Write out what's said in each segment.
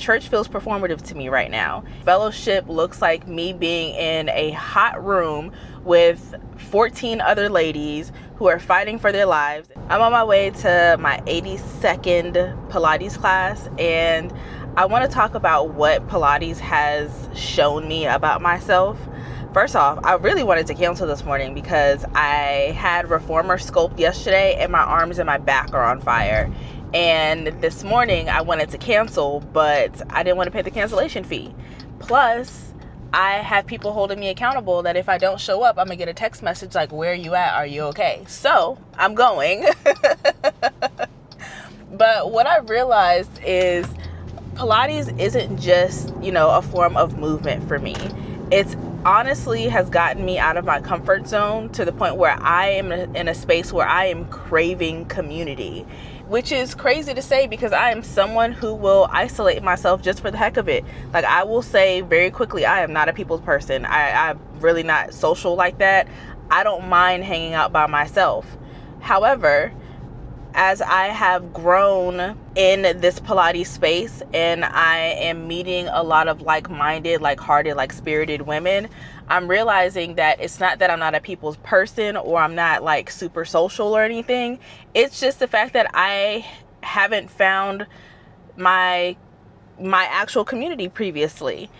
Church feels performative to me right now. Fellowship looks like me being in a hot room with 14 other ladies who are fighting for their lives. I'm on my way to my 82nd Pilates class, and I want to talk about what Pilates has shown me about myself. First off, I really wanted to cancel this morning because I had reformer sculpt yesterday and my arms and my back are on fire. And this morning I wanted to cancel, but I didn't want to pay the cancellation fee. Plus, I have people holding me accountable that if I don't show up, I'm gonna get a text message like, "Where are you at? Are you okay?" So I'm going. But what I realized is Pilates isn't just, a form of movement for me. It's honestly has gotten me out of my comfort zone to the point where I am in a space where I am craving community, which is crazy to say because I am someone who will isolate myself just for the heck of it. Like, I will say very quickly, I am not a people's person. I'm really not social like that. I don't mind hanging out by myself. However, as I have grown in this Pilates space and I am meeting a lot of like-minded, like-hearted, like-spirited women, I'm realizing that it's not that I'm not a people's person or I'm not like super social or anything. It's just the fact that I haven't found my actual community previously.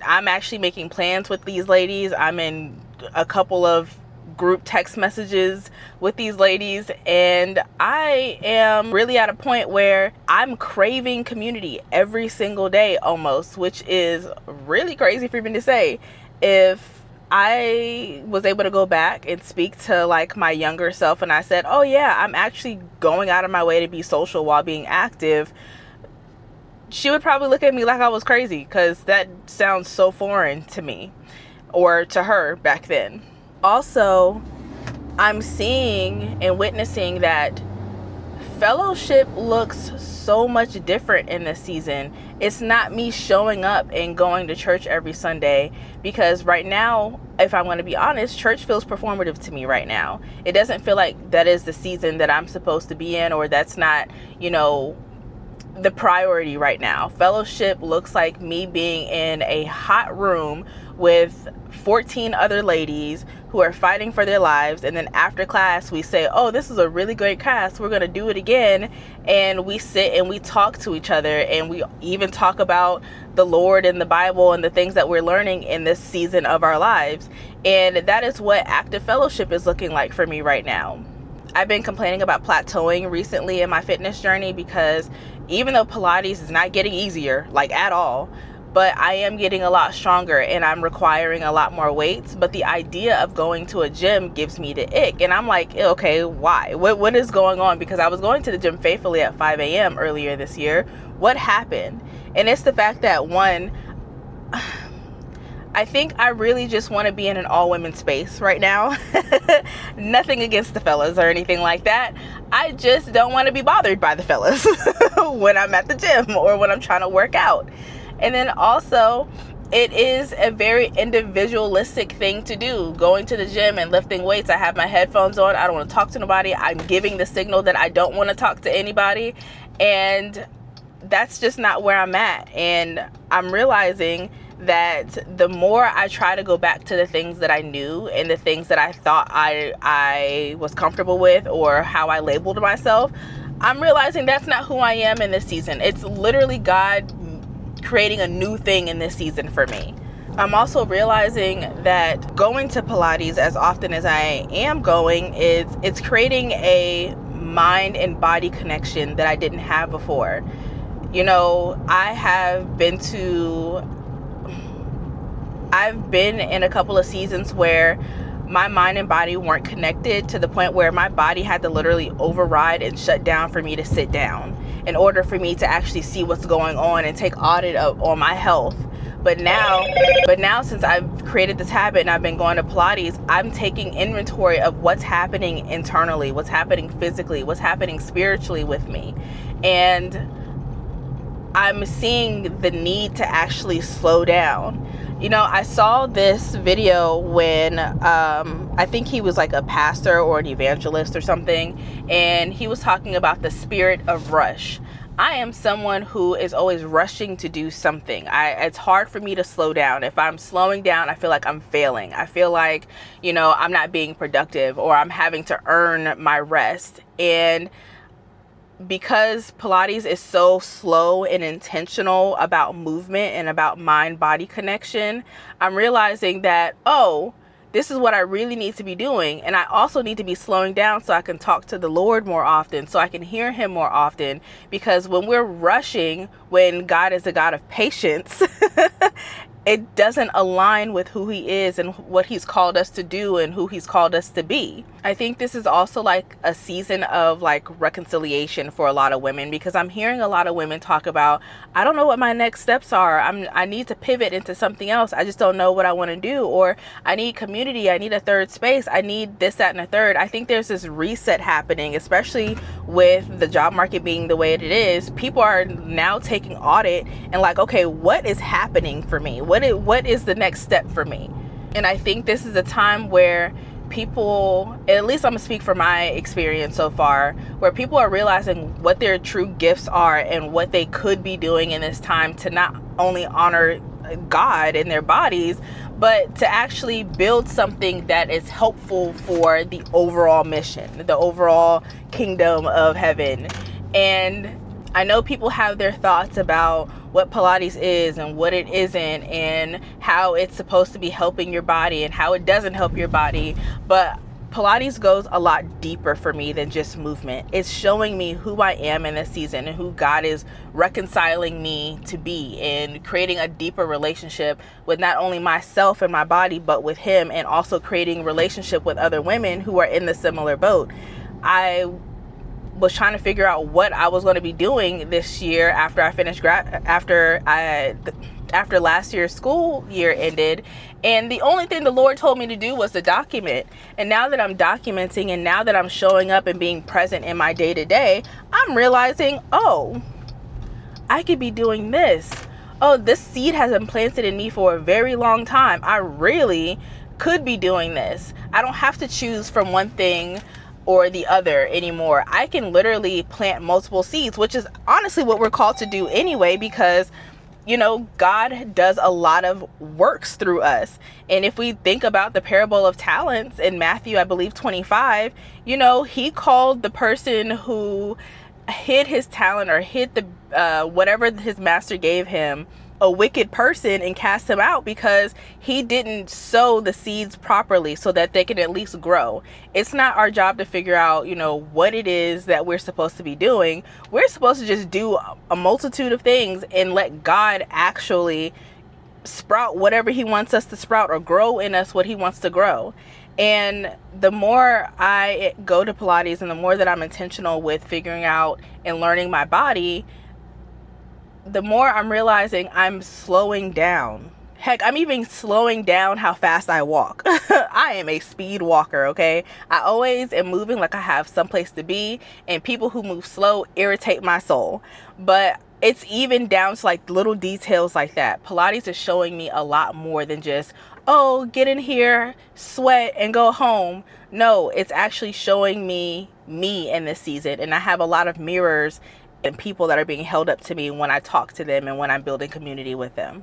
I'm actually making plans with these ladies. I'm in a couple of group text messages with these ladies, and I am really at a point where I'm craving community every single day almost, which is really crazy for me to say. If I was able to go back and speak to like my younger self and I said, "Oh yeah, I'm actually going out of my way to be social while being active," she would probably look at me like I was crazy because that sounds so foreign to me or to her back then. Also, I'm seeing and witnessing that fellowship looks so much different in this season. It's not me showing up and going to church every Sunday, because right now, if I'm going to be honest, church feels performative to me right now. It doesn't feel like that is the season that I'm supposed to be in, or that's not, the priority right now. Fellowship looks like me being in a hot room with 14 other ladies who are fighting for their lives, and then after class we say, "Oh, this is a really great class, we're going to do it again," and we sit and we talk to each other, and we even talk about the Lord and the Bible and the things that we're learning in this season of our lives. And that is what active fellowship is looking like for me right now. I've been complaining about plateauing recently in my fitness journey because even though Pilates is not getting easier, like at all, but I am getting a lot stronger and I'm requiring a lot more weights. But the idea of going to a gym gives me the ick. And I'm like, okay, why? What is going on? Because I was going to the gym faithfully at 5 a.m. earlier this year. What happened? And it's the fact that, one, I think I really just want to be in an all-women space right now. Nothing against the fellas or anything like that. I just don't want to be bothered by the fellas when I'm at the gym or when I'm trying to work out. And then also, it is a very individualistic thing to do, going to the gym and lifting weights. I have my headphones on. I don't want to talk to nobody. I'm giving the signal that I don't want to talk to anybody. And that's just not where I'm at. And I'm realizing that the more I try to go back to the things that I knew and the things that I thought I was comfortable with or how I labeled myself, I'm realizing that's not who I am in this season. It's literally God creating a new thing in this season for me. I'm also realizing that going to Pilates as often as I am going it's creating a mind and body connection that I didn't have before. I've been in a couple of seasons where my mind and body weren't connected to the point where my body had to literally override and shut down for me to sit down in order for me to actually see what's going on and take audit on my health. But now since I've created this habit and I've been going to Pilates, I'm taking inventory of what's happening internally, what's happening physically, what's happening spiritually with me. And I'm seeing the need to actually slow down. I saw this video when I think he was like a pastor or an evangelist or something, and he was talking about the spirit of rush. I am someone who is always rushing to do something. It's hard for me to slow down. If I'm slowing down, I feel like I'm failing. I feel like, I'm not being productive, or I'm having to earn my rest. And because Pilates is so slow and intentional about movement and about mind-body connection, I'm realizing that, this is what I really need to be doing. And I also need to be slowing down so I can talk to the Lord more often, so I can hear him more often. Because when we're rushing, when God is a God of patience, it doesn't align with who he is and what he's called us to do and who he's called us to be. I think this is also like a season of like reconciliation for a lot of women, because I'm hearing a lot of women talk about, I don't know what my next steps are. I need to pivot into something else. I just don't know what I want to do. Or I need community. I need a third space. I need this, that, and a third. I think there's this reset happening, especially with the job market being the way it is. People are now taking audit and like, okay, what is happening for me? What is the next step for me? And I think this is a time where people, at least I'm gonna speak from my experience so far, where people are realizing what their true gifts are and what they could be doing in this time to not only honor God in their bodies, but to actually build something that is helpful for the overall mission, the overall kingdom of heaven. And I know people have their thoughts about what Pilates is and what it isn't, and how it's supposed to be helping your body and how it doesn't help your body. But Pilates goes a lot deeper for me than just movement. It's showing me who I am in this season and who God is reconciling me to be, and creating a deeper relationship with not only myself and my body, but with him, and also creating relationship with other women who are in the similar boat. I was trying to figure out what I was going to be doing this year after I finished after last year's school year ended, and the only thing the Lord told me to do was to document. And now that I'm documenting, and now that I'm showing up and being present in my day-to-day, I'm realizing, I could be doing this. This seed has been planted in me for a very long time. I really could be doing this. I don't have to choose from one thing or the other anymore. I can literally plant multiple seeds, which is honestly what we're called to do anyway, because God does a lot of works through us. And if we think about the parable of talents in Matthew, I believe 25, he called the person who hid his talent, or hid the whatever his master gave him, a wicked person, and cast him out because he didn't sow the seeds properly so that they can at least grow. It's not our job to figure out, what it is that we're supposed to be doing. We're supposed to just do a multitude of things and let God actually sprout whatever he wants us to sprout, or grow in us what he wants to grow. And the more I go to Pilates, and the more that I'm intentional with figuring out and learning my body, the more I'm realizing I'm slowing down. Heck, I'm even slowing down how fast I walk. I am a speed walker, okay? I always am moving like I have someplace to be, and people who move slow irritate my soul. But it's even down to like little details like that. Pilates is showing me a lot more than just, get in here, sweat, and go home. No, it's actually showing me in this season. And I have a lot of mirrors and people that are being held up to me when I talk to them and when I'm building community with them.